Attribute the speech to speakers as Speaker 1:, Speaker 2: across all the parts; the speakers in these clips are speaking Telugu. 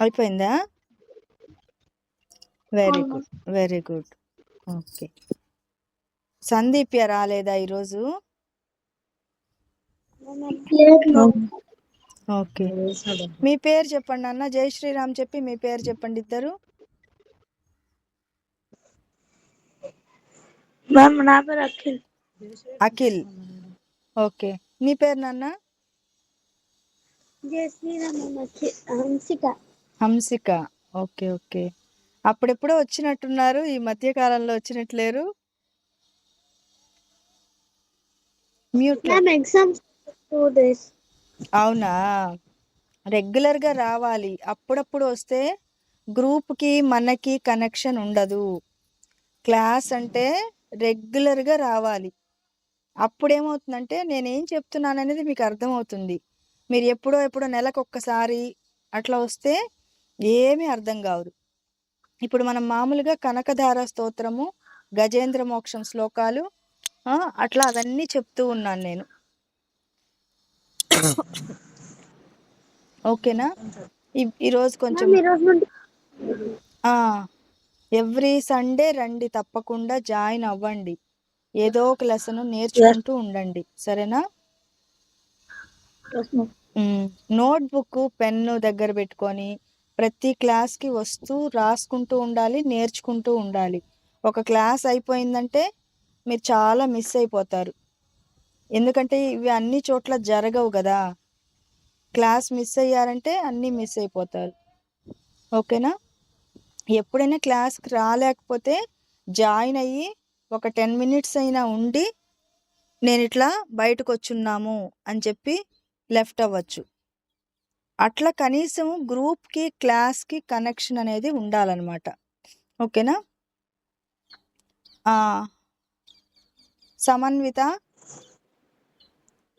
Speaker 1: అయిపోయిందా? Very good, very good. Okay, సందీప్య రాలేదా ఈరోజు? ఓకే, మీ పేరు చెప్పండి అన్న. జై శ్రీరామ్ చెప్పి మీ పేరు చెప్పండి ఇద్దరు.
Speaker 2: నా పేరు అఖిల్.
Speaker 1: అఖిల్. ఓకే, నీ పేరు నాన్న?
Speaker 2: జై శ్రీరామ్. హంసిక.
Speaker 1: హంసిక. ఓకే ఓకే, అప్పుడెప్పుడో వచ్చినట్టున్నారు, ఈ మధ్య కాలంలో వచ్చినట్లేరు. మ్యూట్.
Speaker 2: Exams 2 days.
Speaker 1: అవునా, రెగ్యులర్గా రావాలి. అప్పుడప్పుడు వస్తే గ్రూప్కి మనకి కనెక్షన్ ఉండదు. క్లాస్ అంటే రెగ్యులర్గా రావాలి. అప్పుడేమవుతుందంటే నేనేం చెప్తున్నాను అనేది మీకు అర్థమవుతుంది. మీరు ఎప్పుడో నెలకు ఒక్కసారి అట్లా వస్తే ఏమీ అర్థం కాదు. ఇప్పుడు మనం మామూలుగా కనకధార స్తోత్రము, గజేంద్ర మోక్షం శ్లోకాలు అట్లా అవన్నీ చెప్తూ ఉన్నాను నేను. ఓకేనా? ఈరోజు కొంచెం ఎవ్రీ సండే రండి, తప్పకుండా జాయిన్ అవ్వండి. ఏదో ఒక లెసన్ నేర్చుకుంటూ ఉండండి, సరేనా? నోట్బుక్ పెన్ను దగ్గర పెట్టుకొని ప్రతి క్లాస్కి వస్తూ రాసుకుంటూ ఉండాలి, నేర్చుకుంటూ ఉండాలి. ఒక క్లాస్ అయిపోయిందంటే మీరు చాలా మిస్ అయిపోతారు. ఎందుకంటే ఇవి అన్ని చోట్ల జరగవు కదా. క్లాస్ మిస్ అయ్యారంటే అన్నీ మిస్ అయిపోతారు. ఓకేనా? ఎప్పుడైనా క్లాస్కి రాలేకపోతే జాయిన్ అయ్యి ఒక 10 minutes అయినా ఉండి నేను ఇట్లా బయటకు వచ్చున్నాము అని చెప్పి లెఫ్ట్ అవ్వచ్చు. అట్లా కనీసం గ్రూప్కి క్లాస్కి కనెక్షన్ అనేది ఉండాలన్నమాట. ఓకేనా? సమన్విత,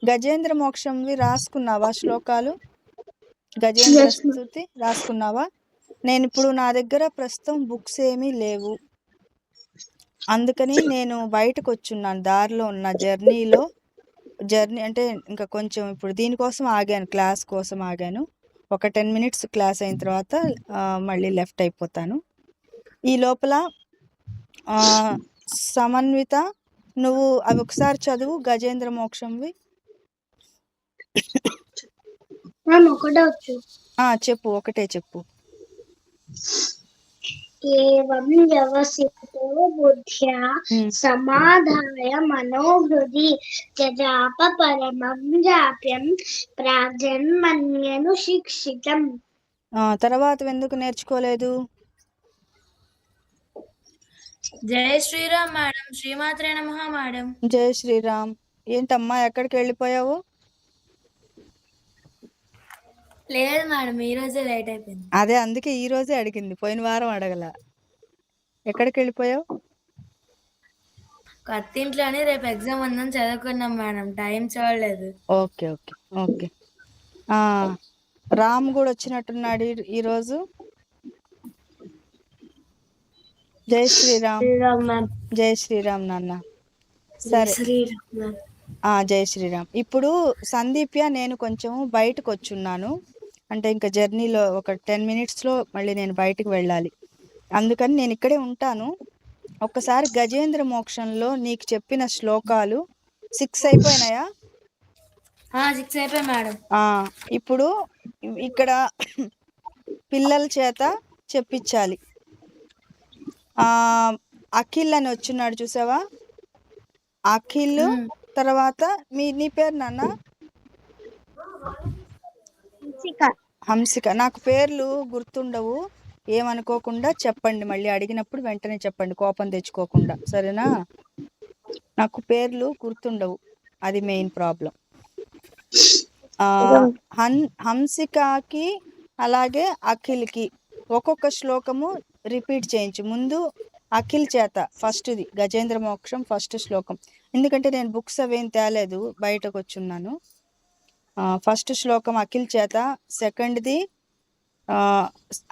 Speaker 1: గజేంద్ర మోక్షంవి రాసుకున్నావా శ్లోకాలు? గజేంద్ర స్తుతి రాసుకున్నావా? నేను ఇప్పుడు నా దగ్గర ప్రస్తుతం బుక్స్ ఏమీ లేవు, అందుకని నేను బయటకు వచ్చున్నాను. దారిలో ఉన్న జర్నీ అంటే ఇంకా కొంచెం ఇప్పుడు దీనికోసం ఆగాను, క్లాస్ కోసం ఆగాను. ఒక 10 minutes క్లాస్ అయిన తర్వాత మళ్ళీ లెఫ్ట్ అయిపోతాను. ఈ లోపల సమన్విత, నువ్వు అవి ఒకసారి చదువు, గజేంద్ర మోక్షంవి. చెప్పు, ఒకటే చెప్పు.
Speaker 2: ఏవం వ్యవసితో బుద్ధ్యా సమాధాయ మనోహృది జజాప పరమం జాప్యం ప్రాజన్మన్యను శిక్షితం.
Speaker 1: తర్వాత ఎందుకు నేర్చుకోలేదు?
Speaker 3: జై శ్రీరామ్ మేడం. శ్రీమాత్రే నమః మేడం.
Speaker 1: జై శ్రీరామ్. ఏంటమ్మా ఎక్కడికి వెళ్ళిపోయావు?
Speaker 3: లేదు మేడం, ఈ రోజే లేట్ అయిపోయింది.
Speaker 1: అదే అందుకే ఈ రోజే అడిగింది, పోయిన వారం అడగల. ఎక్కడికి వెళ్ళిపోయావు?
Speaker 3: కత్తింట్లోని రేపు ఎగ్జామ్ ఉందని చదువుకున్నాం మేడం, టైం చూడలేదు.
Speaker 1: Okay okay okay. రామ్ కూడా వచ్చినట్టున్నాడు ఈరోజు. జై శ్రీరామ్. జై శ్రీరామ్ నాన్న. సరే, జై శ్రీరామ్. ఇప్పుడు సందీప్య నేను కొంచెం బయటకు వచ్చున్నాను, అంటే ఇంకా జర్నీలో ఒక 10 minutesలో మళ్ళీ నేను బయటకు వెళ్ళాలి, అందుకని నేను ఇక్కడే ఉంటాను. ఒక్కసారి గజేంద్ర మోక్షంలో నీకు చెప్పిన శ్లోకాలు 6 అయిపోయినాయా?
Speaker 3: 6 అయిపోయి మేడం.
Speaker 1: ఇప్పుడు ఇక్కడ పిల్లల చేత చెప్పించాలి. అఖిల్ అని వచ్చినాడు చూసావా? అఖిల్ తర్వాత నీ పేరు నాన్న? హంసిక. నాకు పేర్లు గుర్తుండవు, ఏమనుకోకుండా చెప్పండి, మళ్ళీ అడిగినప్పుడు వెంటనే చెప్పండి, కోపం తెచ్చుకోకుండా, సరేనా? నాకు పేర్లు గుర్తుండవు, అది మెయిన్ ప్రాబ్లం. హంసికకి అలాగే అఖిల్కి ఒక్కొక్క శ్లోకము రిపీట్ చేయించు. ముందు అఖిల్ చేత ఫస్ట్ది గజేంద్ర మోక్షం ఫస్ట్ శ్లోకం, ఎందుకంటే నేను బుక్స్ అవేం తేలేదు, బయటకు వచ్చున్నాను. ఫస్ట్ శ్లోకం అఖిల్ చేత, సెకండ్ది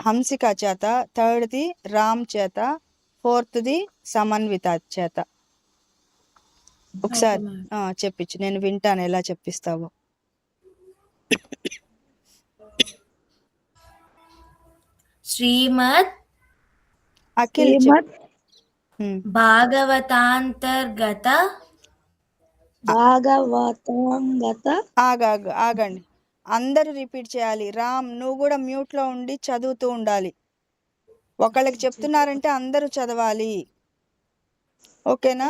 Speaker 1: హంసిక చేత, థర్డ్ది రామ్ చేత, ఫోర్త్ది సమన్విత చేత. ఒకసారి చెప్పించు, నేను వింటాను ఎలా చెప్పిస్తావో.
Speaker 3: శ్రీమద్
Speaker 1: అఖిల్
Speaker 3: భాగవతాంతర్గత
Speaker 1: ఆగండి, అందరూ రిపీట్ చేయాలి. రామ్, నువ్వు కూడా మ్యూట్లో ఉండి చదువుతూ ఉండాలి. ఒకళ్ళకి చెప్తున్నారంటే అందరూ చదవాలి, ఓకేనా?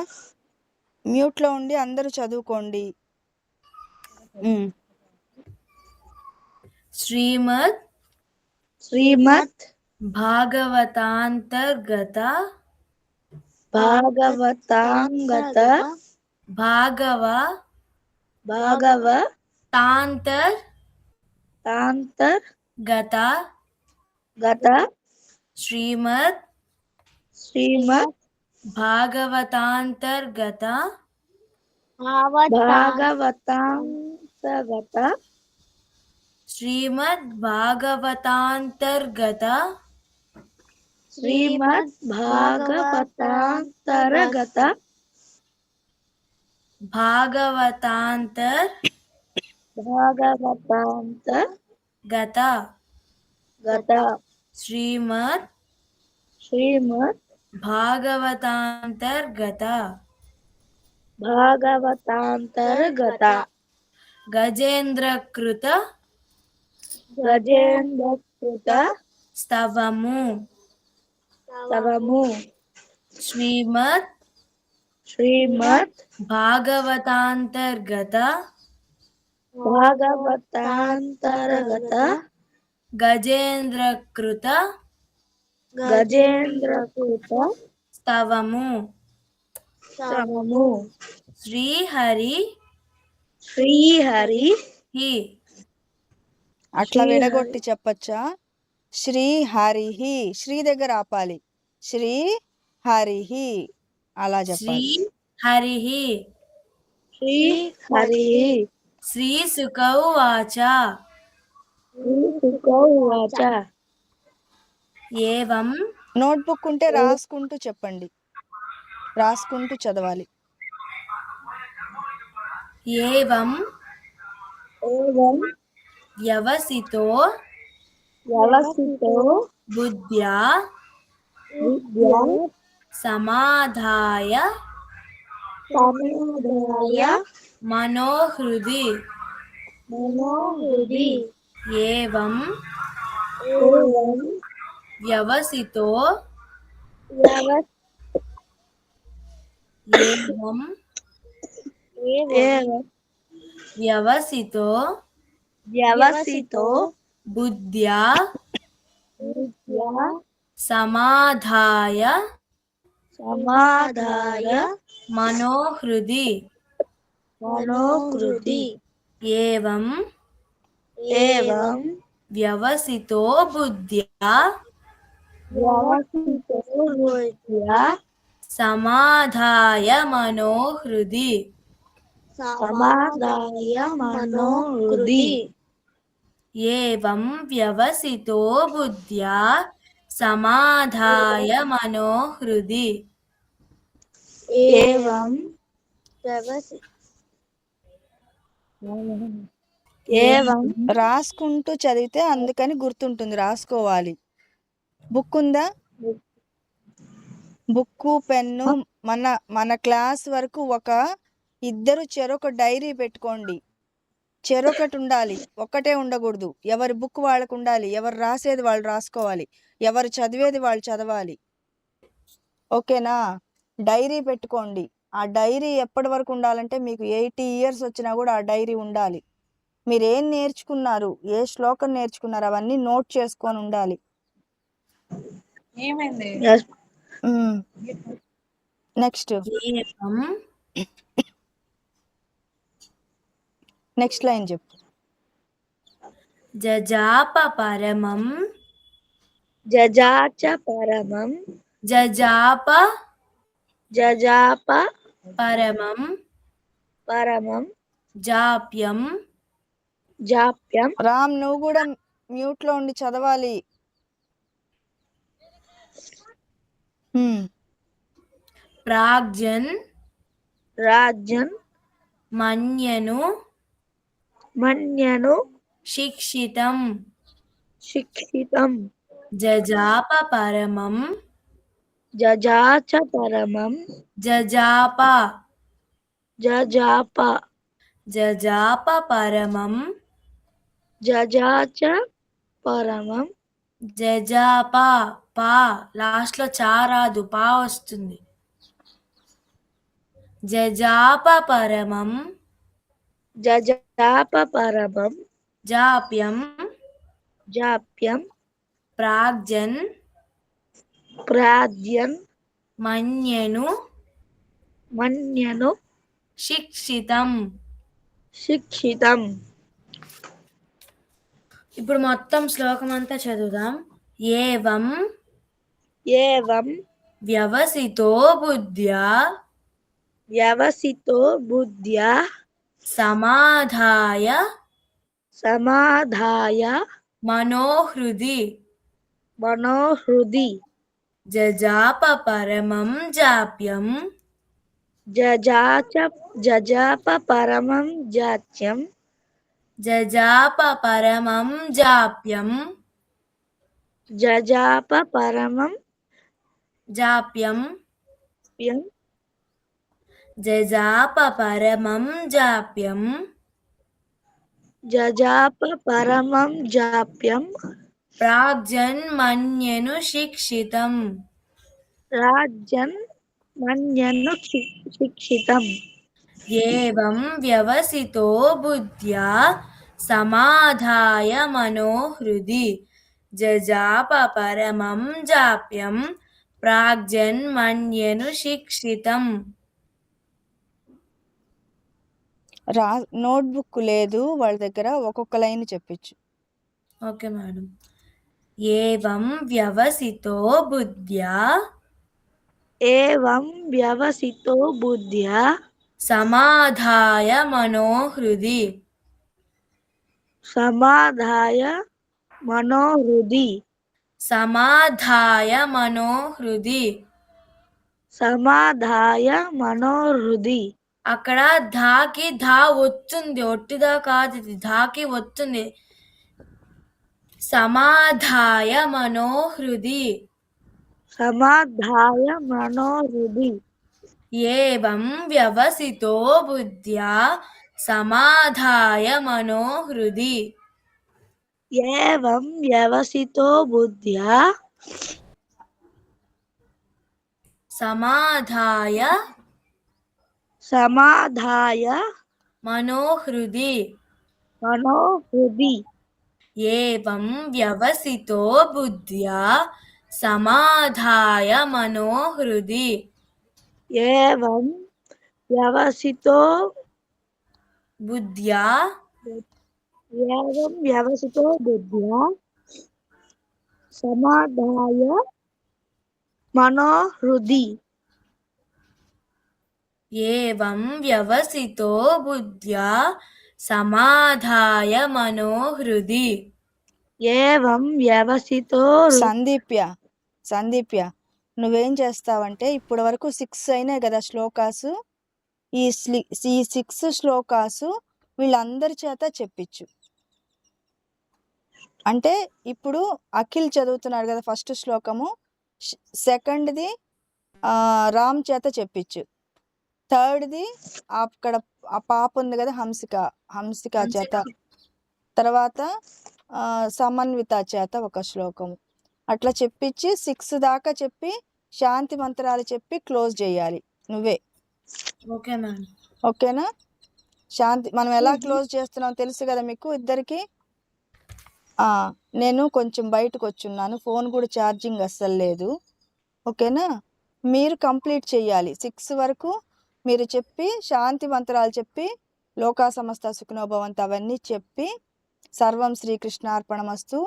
Speaker 1: మ్యూట్లో ఉండి అందరూ చదువుకోండి.
Speaker 3: శ్రీమద్ భాగవతాంతర్గత భాగవతాంతర్గత శ్రీమద్ భాగవతాంతర్గత శ్రీమద్ భాగవతాంతర్గత భాగవతాంతర్గత శ్రీమద్ భాగవతాంతర్గత గజేంద్రకృత స్తవము శ్రీమద్ భాగవతాంతర్గత గజేంద్రకృత స్తవము శ్రీహరి
Speaker 1: అట్లా విడగొట్టి చెప్పచ్చా? శ్రీ హరిహి, శ్రీ దగ్గర ఆపాలి, శ్రీ హరిహి అలా చెప్పాలి.
Speaker 3: శ్రీ సుకౌవాచ ఏవం.
Speaker 1: నోట్బుక్ ఉంటే రాసుకుంటూ చెప్పండి, రాసుకుంటూ చదవాలి.
Speaker 3: ఏవం వ్యవసితో బుద్ధ్యా సమాధాయ మనోహృది. ఏవం వ్యవసితో బుద్ధ్యా సమాధాయ మనోహృది. ఏవం వ్యవసితో బుద్ధ్యా సమాధాయ మనోహృది
Speaker 2: సమాదాయ మనోహృది
Speaker 3: ఏవం వ్యవసితో బుద్ధ్యా సమాధాయ మనోహృది
Speaker 2: ఏవం ఏవం
Speaker 1: రాసుకుంటూ చదివితే అందుకని గుర్తుంటుంది, రాసుకోవాలి. బుక్ ఉందా? Book pen. మన క్లాస్ వరకు ఇద్దరు చెరొక డైరీ పెట్టుకోండి. చెరొకటి ఉండాలి, ఒక్కటే ఉండకూడదు. ఎవరి బుక్ వాళ్ళకు ఉండాలి, ఎవరు రాసేది వాళ్ళు రాసుకోవాలి, ఎవరు చదివేది వాళ్ళు చదవాలి. ఓకేనా? డైరీ పెట్టుకోండి. ఆ డైరీ ఎప్పటి వరకు ఉండాలంటే మీకు 80 years వచ్చినా కూడా ఆ డైరీ ఉండాలి. మీరు ఏం నేర్చుకున్నారు, ఏ శ్లోకం నేర్చుకున్నారు, అవన్నీ నోట్ చేసుకొని ఉండాలి. నెక్స్ట్
Speaker 3: ఏవం
Speaker 1: నెక్స్ట్ లైన్ చెప్పు.
Speaker 3: జజాప పరమం
Speaker 2: జజాచ పరమం
Speaker 3: జజాప
Speaker 2: జజాప
Speaker 3: పరమం
Speaker 2: పరమం
Speaker 3: జాప్యం
Speaker 2: జాప్యం
Speaker 1: రామ్, నువ్వు కూడా మ్యూట్ లో ఉండి చదవాలి.
Speaker 3: ప్రాగ్జన్
Speaker 2: రాజ్యం
Speaker 3: మన్యను
Speaker 2: మన్యను
Speaker 3: శిక్షితం
Speaker 2: శిక్షితం
Speaker 3: జజాప పరమం
Speaker 2: జజాచ పరమం
Speaker 3: జజాప
Speaker 2: జజాప
Speaker 3: జజాప పరమం
Speaker 2: జజాచ పరమం
Speaker 3: జజాప పా లాస్ట్ లో చా రాదు, పా వస్తుంది. జజాప పరమం
Speaker 2: జజాప పరమం
Speaker 3: జాప్యం
Speaker 2: జాప్యం
Speaker 3: ప్రాగ్జన్
Speaker 2: ప్రాద్యం
Speaker 3: మన్యను
Speaker 2: మన్యను
Speaker 3: శిక్షితం.
Speaker 2: శిక్షితం.
Speaker 3: ఇప్పుడు మొత్తం శ్లోకం అంతా చదువుదాం. ఏవం
Speaker 2: ఏవం
Speaker 3: వ్యవసితో బుద్ధ్యా
Speaker 2: వ్యవసితో బుద్ధ్యా
Speaker 3: సమాధాయ
Speaker 2: సమాధాయ
Speaker 3: మనోహృది
Speaker 2: మనోహృది
Speaker 3: జజాప పరమం జాప్యం
Speaker 2: జజాప పరమం జాత్యం
Speaker 3: జజాప పరమం జాప్యం
Speaker 2: జజాప పరమం
Speaker 3: జాప్యం
Speaker 2: ప్యం
Speaker 3: జజాప పరమం జాప్యం
Speaker 2: జజాప పరమం జాప్యం
Speaker 3: ప్రాగ్జన్ మన్యను శిక్షితం
Speaker 2: రాజ్యం మన్యను శిక్షితం.
Speaker 3: ఏవం వ్యవసితో బుద్ధ్యా సమాధాయ మనోహృది జజాప పరమం జాప్యం ప్రాగ్జన్ మన్యను శిక్షితం.
Speaker 1: నోట్బుక్ లేదు వాళ్ళ దగ్గర, ఒక్కొక్క లైన్ చెప్పించు.
Speaker 3: Okay madam. ఏవం వ్యవసితో బుద్ధ్యా
Speaker 2: ఏవం వ్యవసితో బుద్ధ్యా
Speaker 3: సమాధాయ మనోహృది
Speaker 2: సమాధాయ మనోహృది
Speaker 3: సమాధాయ మనోహృది
Speaker 2: సమాధాయ మనోహృది.
Speaker 3: అక్కడ ధాకి ధా వస్తుంది, ఒట్టిదా కాదు, ఇది ధాకి వస్తుంది. సమాధాయ మనోహృది
Speaker 2: సమాధాయ మనోహృది.
Speaker 3: ఏవం వ్యవసితో బుద్ధ్యా సమాధాయ మనోహృది
Speaker 2: ఏవం వ్యవసితో బుద్ధ్యా
Speaker 3: సమాధాయ
Speaker 2: సమాధాయ
Speaker 3: మనోహృది
Speaker 2: మనోహృది.
Speaker 3: ఏవం వ్యవసితో బుద్ధ్యా సమాధాయ మనోహృది
Speaker 2: ఏవం వ్యవసితో
Speaker 3: బుద్ధ్యా
Speaker 2: ఏవం వ్యవసితో బుద్ధ్యా సమాధాయ మనోహృది
Speaker 3: ఏవం వ్యవసితో బుద్ధ్యా సమాధాయ మనోహృది.
Speaker 2: ఏవం వ్యవసితో
Speaker 1: సందీప్య నువ్వేం చేస్తావంటే ఇప్పటి వరకు 6 అయినాయి కదా శ్లోకాసు. ఈ 6 శ్లోకాసు వీళ్ళందరి చేత చెప్పించు. అంటే ఇప్పుడు అఖిల్ చదువుతున్నాడు కదా ఫస్ట్ శ్లోకము, సెకండ్ది రామ్ చేత చెప్పించు, థర్డ్ది అక్కడ ఆ పాప ఉంది కదా హంసిక చేత, తర్వాత సమన్విత చేత ఒక శ్లోకము అట్లా చెప్పించి 6 దాకా చెప్పి శాంతి మంత్రాలు చెప్పి క్లోజ్ చేయాలి నువ్వే.
Speaker 3: Okay ma'am.
Speaker 1: ఓకేనా? శాంతి మనం ఎలా క్లోజ్ చేస్తున్నాం తెలుసు కదా మీకు ఇద్దరికి. నేను కొంచెం బయటకు వచ్చున్నాను, ఫోన్ కూడా ఛార్జింగ్ అస్సలు లేదు. ఓకేనా? మీరు కంప్లీట్ చేయాలి 6 వరకు. మీరు చెప్పి శాంతి మంత్రాలు చెప్పి లోకా సమస్త సుఖినోభవంతు అవన్నీ చెప్పి సర్వం శ్రీకృష్ణార్పణమస్తు,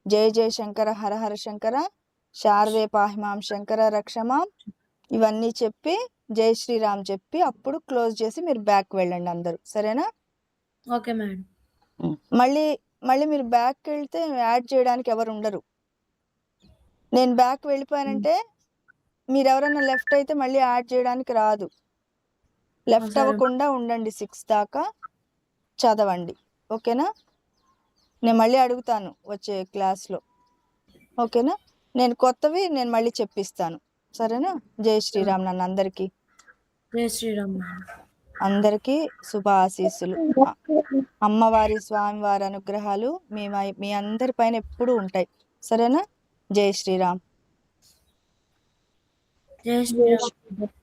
Speaker 1: జయ జయ శంకర హర హర శంకర, శారదే పాహిమాం శంకర రక్షమాం ఇవన్నీ చెప్పి జై శ్రీరామ్ చెప్పి అప్పుడు క్లోజ్ చేసి మీరు బ్యాక్ వెళ్ళండి అందరూ. సరేనా?
Speaker 3: Okay madam.
Speaker 1: మళ్ళీ మీరు బ్యాక్ వెళ్తే యాడ్ చేయడానికి ఎవరు ఉండరు. నేను బ్యాక్ వెళ్ళిపోయానంటే మీరు ఎవరైనా లెఫ్ట్ అయితే మళ్ళీ యాడ్ చేయడానికి రాదు. లెఫ్ట్ అవ్వకుండా ఉండండి, 6 దాకా చదవండి. ఓకేనా? నేను మళ్ళీ అడుగుతాను వచ్చే క్లాస్లో. ఓకేనా? నేను కొత్తవి నేను మళ్ళీ చెప్పిస్తాను. సరేనా? జై శ్రీరామ్. నన్ను అందరికీ
Speaker 3: జై శ్రీరామ్.
Speaker 1: అందరికీ శుభ ఆశీస్సులు. అమ్మవారి స్వామివారి అనుగ్రహాలు మీ అందరి పైన ఎప్పుడూ ఉంటాయి. సరేనా? జై శ్రీరామ్.
Speaker 3: జై శ్రీరామ్.